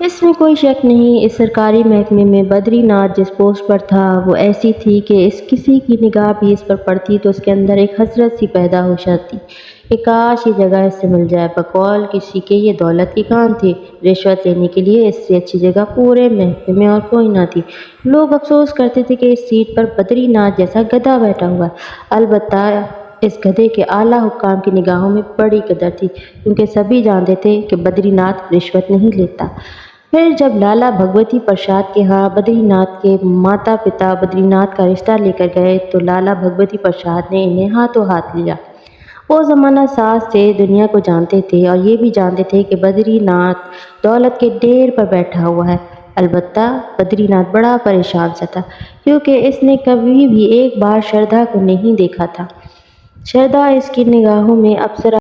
اس میں کوئی شک نہیں، اس سرکاری محکمے میں بدری ناتھ جس پوسٹ پر تھا وہ ایسی تھی کہ کسی کی نگاہ بھی اس پر پڑتی تو اس کے اندر ایک حسرت سی پیدا ہو جاتی کہ کاش یہ جگہ اس سے مل جائے۔ بقول کسی کے یہ دولت کی کان تھی، رشوت لینے کے لیے اس سے اچھی جگہ پورے محکمے میں اور کوئی نہ تھی۔ لوگ افسوس کرتے تھے کہ اس سیٹ پر بدری ناتھ جیسا گدھا بیٹھا ہوا ہے۔ البتہ اس گدھے کے اعلیٰ حکام کی نگاہوں میں بڑی قدر تھی، کیونکہ سبھی جانتے تھے کہ بدری ناتھ رشوت نہیں لیتا۔ پھر جب لالا بھگوتی پرساد کے ہاں بدری ناتھ کے ماتا پتا بدری ناتھ کا رشتہ لے کر گئے تو لالا بھگوتی پرساد نے انہیں ہاتھوں ہاتھ لیا۔ وہ زمانہ ساز تھے، دنیا کو جانتے تھے اور یہ بھی جانتے تھے کہ بدری ناتھ دولت کے ڈھیر پر بیٹھا ہوا ہے۔ البتہ بدری ناتھ بڑا پریشان سا تھا، کیونکہ اس نے کبھی بھی ایک بار شردا کو نہیں دیکھا تھا۔ شردا اس کی نگاہوں میں اپسرا